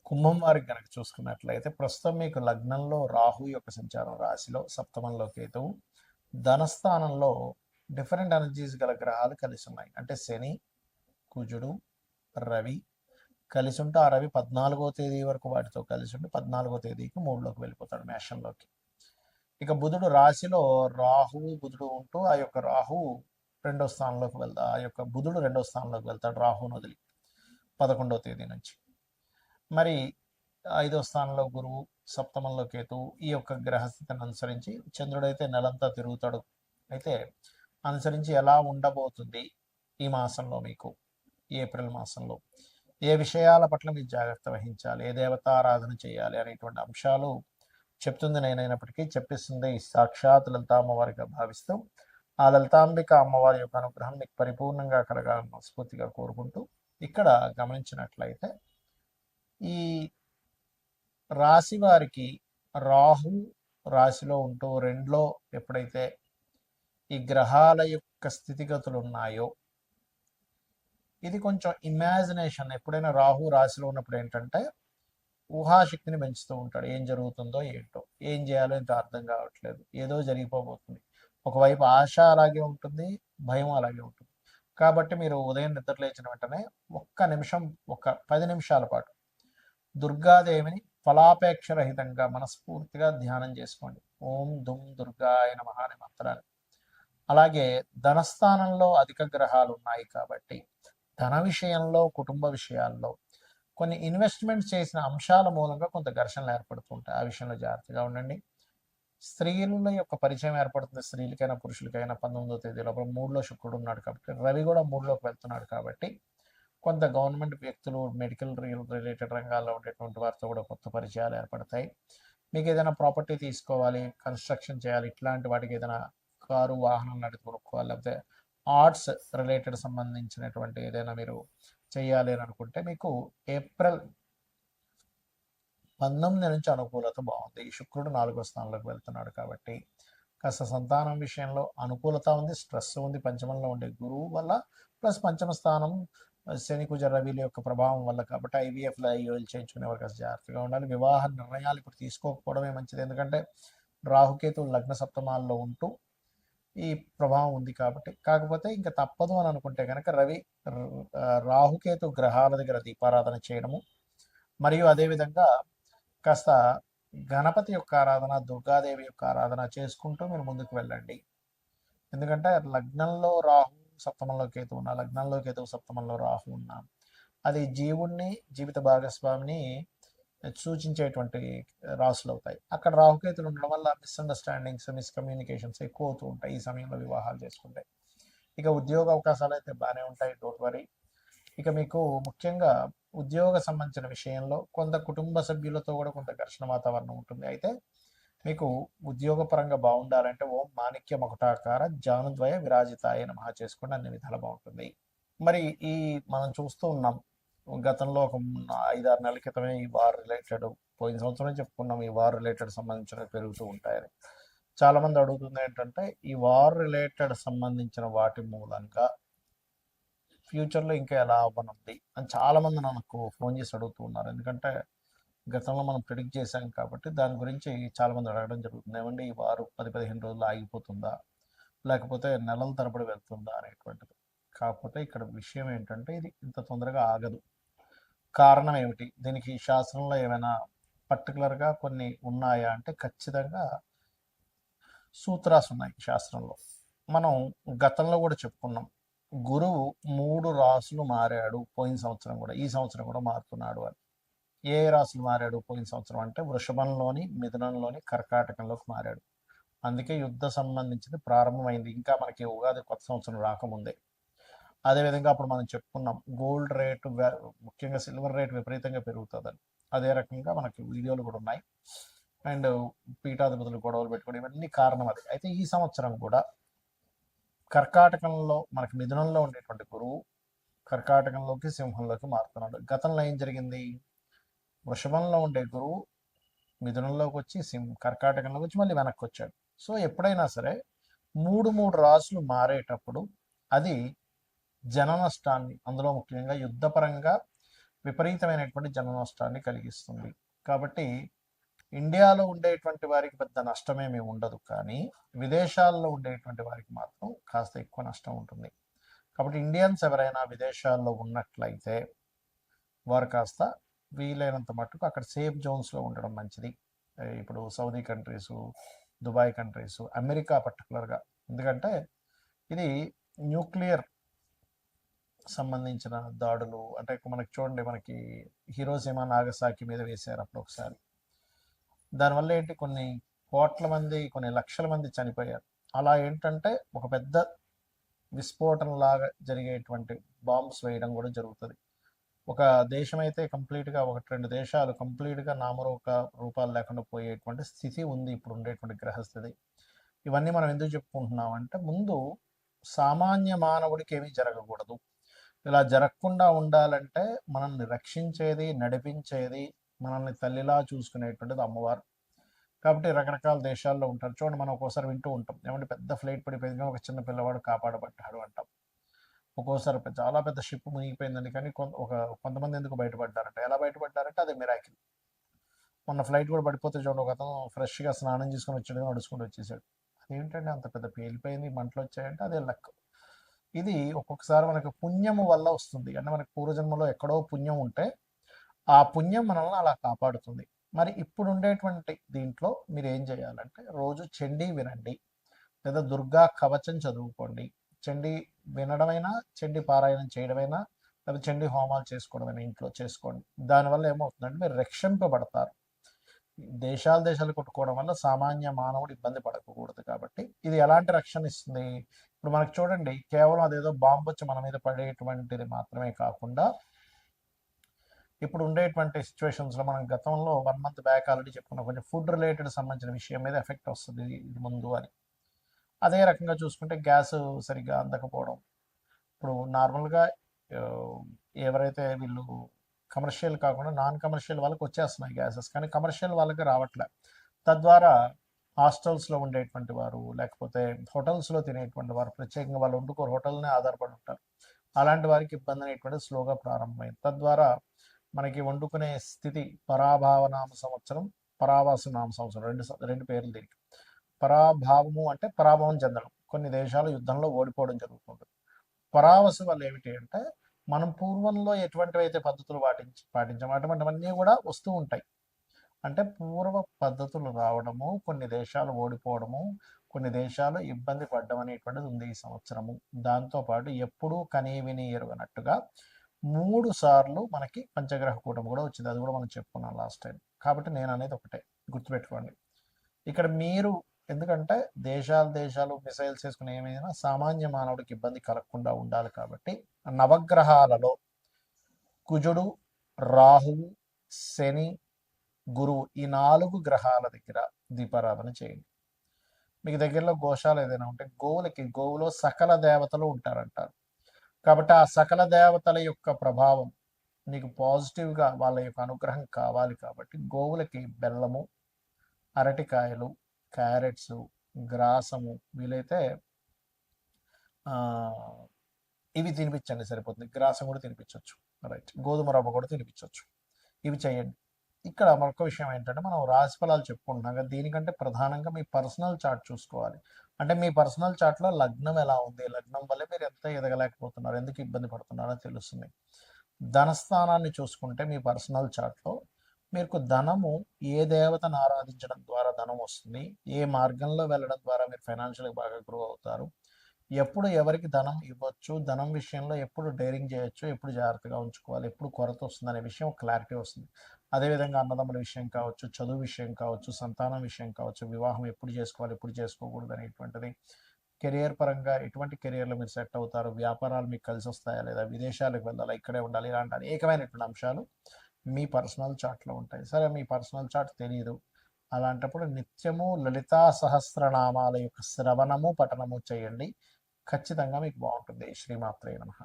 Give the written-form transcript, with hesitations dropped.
కుంభం వారికి కనుక చూసుకున్నట్లయితే ప్రస్తుతం మీకు లగ్నంలో రాహు యొక్క సంచారం, రాశిలో సప్తమంలో కేతువు, ధనస్థానంలో డిఫరెంట్ ఎనర్జీస్ గల గ్రహాలు కలిసి ఉన్నాయి. అంటే శని, కుజుడు, రవి కలిసి ఉంటే ఆ రవి 14వ తేదీ వరకు వాటితో కలిసి ఉండి 14వ తేదీకి 3లోకి వెళ్ళిపోతాడు, మేషంలోకి. ఇక బుధుడు రాశిలో రాహువు బుధుడు ఉంటూ ఆ యొక్క రాహువు రెండో స్థానంలోకి వెళ్తాడు, ఆ యొక్క బుధుడు రెండో స్థానంలోకి వెళ్తాడు రాహువును వదిలి 11వ తేదీ నుంచి. మరి 5వ స్థానంలో గురువు, సప్తమంలో కేతువు. ఈ యొక్క గ్రహస్థితిని అనుసరించి చంద్రుడైతే నెలంతా తిరుగుతాడు. అయితే అనుసరించి ఎలా ఉండబోతుంది ఈ మాసంలో మీకు, ఈ ఏప్రిల్ మాసంలో ఏ విషయాల పట్ల మీరు జాగ్రత్త వహించాలి, ఏ దేవతారాధన చేయాలి అనేటువంటి అంశాలు చెప్తుంది నేనైనప్పటికీ చెప్పిస్తుంది సాక్షాత్ లలితా అమ్మవారిగా భావిస్తూ ఆ లలితాంబిక అమ్మవారి యొక్క అనుగ్రహం మీకు పరిపూర్ణంగా కలగాలని మనస్ఫూర్తిగా కోరుకుంటూ, ఇక్కడ గమనించినట్లయితే ఈ రాశి వారికి రాహు రాశిలో ఉంటూ రెండులో ఎప్పుడైతే ఈ గ్రహాల యొక్క స్థితిగతులు ఉన్నాయో, ఇది కొంచెం ఇమాజినేషన్. ఎప్పుడైనా రాహు రాశిలో ఉన్నప్పుడు ఏంటంటే ఊహాశక్తిని పెంచుతూ ఉంటాడు. ఏం జరుగుతుందో ఏంటో, ఏం చేయాలో ఇంత అర్థం కావట్లేదు, ఏదో జరిగిపోబోతుంది. ఒకవైపు ఆశ అలాగే ఉంటుంది, భయం అలాగే ఉంటుంది. కాబట్టి మీరు ఉదయం నిద్ర లేచిన వెంటనే ఒక్క నిమిషం, ఒక 10 నిమిషాల పాటు దుర్గాదేవిని ఫలాపేక్ష రహితంగా మనస్ఫూర్తిగా ధ్యానం చేసుకోండి. ఓం దుమ్ దుర్గాయ నమః అనే మంత్రాన్ని. అలాగే ధనస్థానంలో అధిక గ్రహాలు ఉన్నాయి కాబట్టి ధన విషయంలో, కుటుంబ విషయాల్లో కొన్ని ఇన్వెస్ట్మెంట్ చేసిన అంశాల మూలంగా కొంత ఘర్షణలు ఏర్పడుతుంటాయి. ఆ విషయంలో జాగ్రత్తగా ఉండండి. స్త్రీల యొక్క పరిచయం ఏర్పడుతుంది, స్త్రీలకైనా పురుషులకైనా. 19వ తేదీ లోపల 3లో శుక్రుడు ఉన్నాడు కాబట్టి, రవి కూడా 3లోకి వెళ్తున్నాడు కాబట్టి కొంత గవర్నమెంట్ వ్యక్తులు, మెడికల్ రిలేటెడ్ రంగాల్లో ఉండేటువంటి వారితో కూడా కొత్త పరిచయాలు ఏర్పడతాయి. మీకు ఏదైనా ప్రాపర్టీ తీసుకోవాలి, కన్స్ట్రక్షన్ చేయాలి, ఇట్లాంటి వాటికి ఏదైనా కారు, వాహనం లాంటిది కొనుక్కోవాలి, లేకపోతే ఆర్ట్స్ రిలేటెడ్ సంబంధించినటువంటి ఏదైనా మీరు చేయాలి అని అనుకుంటే మీకు ఏప్రిల్ 19 నుంచి అనుకూలత బాగుంది. ఈ శుక్రుడు 4వ స్థానంలోకి వెళ్తున్నాడు కాబట్టి కాస్త సంతానం విషయంలో అనుకూలత ఉంది, స్ట్రెస్ ఉంది పంచమంలో ఉండే గురువు వల్ల, ప్లస్ పంచమ స్థానం శని కుజ రవిల యొక్క ప్రభావం వల్ల. కాబట్టి ఐవీఎఫ్లో ఐఓఎల్ చేయించుకునేవారు కాస్త జాగ్రత్తగా ఉండాలి. వివాహ నిర్ణయాలు ఇప్పుడు తీసుకోకపోవడమే మంచిది, ఎందుకంటే రాహుకేతు లగ్న సప్తమాల్లో ఉంటూ ఈ ప్రభావం ఉంది కాబట్టి. కాకపోతే ఇంకా తప్పదు అని అనుకుంటే కనుక రవి రాహుకేతు గ్రహాల దగ్గర దీపారాధన చేయడము, మరియు అదేవిధంగా కాస్త గణపతి యొక్క ఆరాధన, దుర్గాదేవి యొక్క ఆరాధన చేసుకుంటూ మీరు ముందుకు వెళ్ళండి. ఎందుకంటే లగ్నంలో రాహు, సప్తమంలో కేతు ఉన్నా, లగ్నంలో కేతు, సప్తమంలో రాహు ఉన్నా, అది జీవుణ్ణి, జీవిత భాగస్వామిని సూచించేటువంటి రాసులు అవుతాయి. అక్కడ రాహుకేతులు ఉండడం వల్ల మిస్అండర్స్టాండింగ్స్, మిస్కమ్యూనికేషన్స్ ఎక్కువ అవుతూ ఉంటాయి ఈ సమయంలో వివాహాలు చేసుకుంటే. ఇక ఉద్యోగ అవకాశాలు అయితే బాగానే ఉంటాయి, డోంట్ వరీ. ఇక మీకు ముఖ్యంగా ఉద్యోగ సంబంధించిన విషయంలో కొంత కుటుంబ సభ్యులతో కూడా కొంత ఘర్షణ వాతావరణం ఉంటుంది. అయితే మీకు ఉద్యోగపరంగా బాగుండాలంటే ఓం మాణిక్య మకుటాకార జానుద్వయ విరాజితాయ నమః చేసుకోండి, అన్ని విధాలు బాగుంటుంది. మరి ఈ మనం చూస్తూ ఉన్నాం గతంలో ఒక 5-6 నెలల క్రితమే ఈ వార్ రిలేటెడ్, పోయిన సంవత్సరం చెప్పుకున్నాం ఈ వార్ రిలేటెడ్ సంబంధించినవి పెరుగుతూ ఉంటాయని. చాలా మంది అడుగుతుంది ఏంటంటే ఈ వార్ రిలేటెడ్ సంబంధించిన వాటి మూలంగా ఫ్యూచర్లో ఇంకా ఎలా అవ్వనుంది అని చాలా మంది నాకు ఫోన్ చేసి అడుగుతూ ఉన్నారు. ఎందుకంటే గతంలో మనం ప్రిడిక్ట్ చేశాం కాబట్టి దాని గురించి చాలా మంది అడగడం జరుగుతుంది. ఏమంటే ఈ వారు 10-15 రోజులు ఆగిపోతుందా, లేకపోతే నెలల తరబడి వెళ్తుందా అనేటువంటిది. కాకపోతే ఇక్కడ విషయం ఏంటంటే ఇది ఇంత తొందరగా ఆగదు. కారణం ఏమిటి, దీనికి శాస్త్రంలో ఏమైనా పర్టికులర్గా కొన్ని ఉన్నాయా అంటే ఖచ్చితంగా సూత్రాస్ ఉన్నాయి శాస్త్రంలో. మనం గతంలో కూడా చెప్పుకున్నాం, గురువు 3 రాసులు మారాడు పోయిన సంవత్సరం కూడా, ఈ సంవత్సరం కూడా మారుతున్నాడు అని. ఏ రాసులు మారాడు పోయిన సంవత్సరం అంటే వృషభంలోని, మిథునంలోని, కర్కాటకంలోకి మారాడు. అందుకే యుద్ధ సంబంధించింది ప్రారంభమైంది, ఇంకా మనకి ఉగాది కొత్త సంవత్సరం రాకముందే. అదేవిధంగా అప్పుడు మనం చెప్పుకున్నాం గోల్డ్ రేటు, ముఖ్యంగా సిల్వర్ రేట్ విపరీతంగా పెరుగుతుందని. అదే రకంగా మనకి వీడియోలు కూడా ఉన్నాయి. అండ్ పీఠాధిపతులు గొడవలు పెట్టుకోవడం, ఇవన్నీ కారణం అది. అయితే ఈ సంవత్సరం కూడా కర్కాటకంలో మనకి మిథునంలో ఉండేటువంటి గురువు కర్కాటకంలోకి, సింహంలోకి మారుతున్నాడు. గతంలో ఏం జరిగింది, వృషభంలో ఉండే గురువు మిథునంలోకి వచ్చి కర్కాటకంలోకి వచ్చి మళ్ళీ వెనక్కి వచ్చాడు. సో ఎప్పుడైనా సరే 3 రాసులు మారేటప్పుడు అది జన నష్టాన్ని, అందులో ముఖ్యంగా యుద్ధపరంగా విపరీతమైనటువంటి జన నష్టాన్ని కలిగిస్తుంది. కాబట్టి ఇండియాలో ఉండేటువంటి వారికి పెద్ద నష్టమేమీ ఉండదు, కానీ విదేశాల్లో ఉండేటువంటి వారికి మాత్రం కాస్త ఎక్కువ నష్టం ఉంటుంది. కాబట్టి ఇండియన్స్ ఎవరైనా విదేశాల్లో ఉన్నట్లయితే వారు కాస్త వీలైనంత మట్టుకు అక్కడ సేఫ్ జోన్స్లో ఉండడం మంచిది. ఇప్పుడు Saudi countries, Dubai countries, America పర్టికులర్గా, ఎందుకంటే ఇది న్యూక్లియర్ సంబంధించిన దాడులు. అంటే మనకి చూడండి, మనకి హిరోషిమా నాగసాకి మీద వేశారు అప్పుడు ఒకసారి. దానివల్ల ఏంటి, కొన్ని కోట్ల మంది, కొన్ని లక్షల మంది చనిపోయారు. అలా ఏంటంటే ఒక పెద్ద విస్ఫోటనలాగా జరిగేటువంటి బాంబ్స్ వేయడం కూడా జరుగుతుంది. ఒక దేశం అయితే కంప్లీట్గా, ఒకటి రెండు దేశాలు కంప్లీట్గా రూపాలు లేకుండా పోయేటువంటి స్థితి ఉంది ఇప్పుడు ఉండేటువంటి గ్రహస్థితి. ఇవన్నీ మనం ఎందుకు చెప్పుకుంటున్నాం అంటే, ముందు సామాన్య మానవుడికి ఏమీ జరగకూడదు. ఇలా జరగకుండా ఉండాలంటే మనల్ని రక్షించేది, నడిపించేది, మనల్ని తల్లిలా చూసుకునేటువంటిది అమ్మవారు. కాబట్టి రకరకాల దేశాల్లో ఉంటారు. చూడండి, మనం ఒక్కోసారి వింటూ ఉంటాం, ఏమంటే పెద్ద ఫ్లైట్ పడిపోయింది కానీ ఒక చిన్న పిల్లవాడు కాపాడబడ్డాడు అంటాం. ఒక్కోసారి చాలా పెద్ద షిప్ మునిగిపోయిందండి కానీ కొంతమంది ఎందుకు బయటపడ్డారంటే, ఎలా బయటపడ్డారంటే అది మిరాకిల్. మొన్న ఫ్లైట్ కూడా పడిపోతే చూడండి, ఒక అతను ఫ్రెష్గా స్నానం చేసుకొని వచ్చాడు, నడుచుకుంటూ వచ్చేసాడు. అదేంటంటే అంత పెద్ద పేలిపోయింది, మంటలు వచ్చాయంటే అదే లక్. ఇది ఒక్కొక్కసారి మనకు పుణ్యము వల్ల వస్తుంది. అంటే మనకు పూర్వజన్మలో ఎక్కడో పుణ్యం ఉంటే ఆ పుణ్యం మనల్ని అలా కాపాడుతుంది. మరి ఇప్పుడు ఉండేటువంటి దీంట్లో మీరు ఏం చేయాలంటే, రోజు చండీ వినండి, లేదా దుర్గా కవచం చదువుకోండి. చండీ వినడమైనా, చండీ పారాయణం చేయడమైనా, లేదా చండీ హోమాలు చేసుకోవడమైనా ఇంట్లో చేసుకోండి. దానివల్ల ఏమవుతుందంటే మీరు రక్షింపబడతారు. దేశాలు కొట్టుకోవడం వల్ల సామాన్య మానవుడు ఇబ్బంది పడకూడదు. కాబట్టి ఇది ఎలాంటి రక్షణ ఇస్తుంది? ఇప్పుడు మనకు చూడండి, కేవలం అదేదో బాంబు వచ్చి మన మీద పడేటువంటిది మాత్రమే కాకుండా, ఇప్పుడు ఉండేటువంటి సిచ్యువేషన్స్లో మనం గతంలో 1 month బ్యాక్ ఆల్రెడీ చెప్పుకున్నాం, కొంచెం ఫుడ్ రిలేటెడ్ సంబంధించిన విషయం మీద ఎఫెక్ట్ వస్తుంది ఇది ముందు అని. అదే రకంగా చూసుకుంటే గ్యాస్ సరిగ్గా అందకపోవడం. ఇప్పుడు నార్మల్గా ఎవరైతే వీళ్ళు కమర్షియల్ కాకుండా నాన్ కమర్షియల్ వాళ్ళకి వచ్చేస్తున్నాయి గ్యాసెస్, కానీ కమర్షియల్ వాళ్ళకి రావట్లే. తద్వారా హాస్టల్స్లో ఉండేటువంటి వారు, లేకపోతే హోటల్స్లో తినేటువంటి వారు, ప్రత్యేకంగా వాళ్ళు వండుకోరు, హోటల్నే ఆధారపడి ఉంటారు. అలాంటి వారికి ఇబ్బంది అనేటువంటిది స్లోగా ప్రారంభమైంది. తద్వారా మనకి వండుకునే స్థితి, పరాభావనామ సంవత్సరం, పరావాసు నామ సంవత్సరం, రెండు పేర్లు దీనికి. పరాభావము అంటే పరాభవం చెందడం, కొన్ని దేశాలు యుద్ధంలో ఓడిపోవడం జరుగుతుంది. పరావసు వల్ల ఏమిటి అంటే, మనం పూర్వంలో ఎటువంటివైతే పద్ధతులు పాటించాము అటువంటివన్నీ కూడా వస్తూ ఉంటాయి. అంటే పూర్వ పద్ధతులు రావడము, కొన్ని దేశాలు ఓడిపోవడము, కొన్ని దేశాలు ఇబ్బంది పడ్డం అనేటువంటిది ఉంది ఈ సంవత్సరము. దాంతోపాటు ఎప్పుడూ కనీ విని ఎరుగనట్టుగా 3 సార్లు మనకి పంచగ్రహ కూటమి కూడా వచ్చింది. అది కూడా మనం చెప్పుకున్నాం లాస్ట్ టైం. కాబట్టి నేను అనేది ఒకటే గుర్తుపెట్టుకోండి. ఇక్కడ మీరు, ఎందుకంటే దేశాలు మిసైల్స్ వేసుకుని ఏమైనా సామాన్య మానవుడికి ఇబ్బంది కలగకుండా ఉండాలి. కాబట్టి నవగ్రహాలలో కుజుడు, రాహువు, శని, గురువు, ఈ 4 గ్రహాల దగ్గర దీపారాధన చేయండి. మీకు దగ్గరలో గోశాల ఏదైనా ఉంటే గోవులో సకల దేవతలు ఉంటారంటారు. కాబట్టి ఆ సకల దేవతల యొక్క ప్రభావం నీకు పాజిటివ్గా, వాళ్ళ యొక్క అనుగ్రహం కావాలి. కాబట్టి గోవులకి బెల్లము, అరటికాయలు, క్యారెట్స్, గ్రాసము, వీలైతే ఇవి తినిపించండి, సరిపోతుంది. గ్రాసం కూడా తినిపించవచ్చు, రైట్. గోధుమ రవ్వ కూడా తినిపించవచ్చు. ఇవి చేయండి. ఇక్కడ మరొక విషయం ఏంటంటే, మనం రాశి ఫలాలు చెప్పుకుంటున్నాం కదా, దీనికంటే ప్రధానంగా మీ పర్సనల్ చార్ట్ చూసుకోవాలి. అంటే మీ పర్సనల్ చార్ట్లో లగ్నం ఎలా ఉంది, లగ్నం వల్లే మీరు ఎంత ఎదగలేకపోతున్నారు, ఎందుకు ఇబ్బంది పడుతున్నారో తెలుస్తుంది. ధనస్థానాన్ని చూసుకుంటే మీ పర్సనల్ చార్ట్లో మీకు ధనము ఏ దేవతను ఆరాధించడం ద్వారా ధనం వస్తుంది, ఏ మార్గంలో వెళ్ళడం ద్వారా మీరు ఫైనాన్షియల్గా బాగా గ్రో అవుతారు, ఎప్పుడు ఎవరికి ధనం ఇవ్వచ్చు, ధనం విషయంలో ఎప్పుడు డైరింగ్ చేయొచ్చు, ఎప్పుడు జాగ్రత్తగా ఉంచుకోవాలి, ఎప్పుడు కొరత వస్తుంది అనే విషయం క్లారిటీ వస్తుంది. అదేవిధంగా అన్నదమ్ముల విషయం కావచ్చు, చదువు విషయం కావచ్చు, సంతానం విషయం కావచ్చు, వివాహం ఎప్పుడు చేసుకోవాలి, ఎప్పుడు చేసుకోకూడదు అనేటువంటిది, కెరియర్ పరంగా ఎటువంటి కెరియర్లో మీరు సెట్ అవుతారు, వ్యాపారాలు మీకు కలిసి వస్తాయా లేదా, విదేశాలకు వెళ్ళాలా, ఇక్కడే ఉండాలి, ఇలాంటి అనేకమైనటువంటి అంశాలు మీ పర్సనల్ చార్ట్లో ఉంటాయి. సరే, మీ పర్సనల్ చార్ట్ తెలియదు, అలాంటప్పుడు నిత్యము లలితా సహస్రనామాల యొక్క శ్రవణము, పఠనము చేయండి. ఖచ్చితంగా మీకు బాగుంటుంది. శ్రీమాత్రే నమః.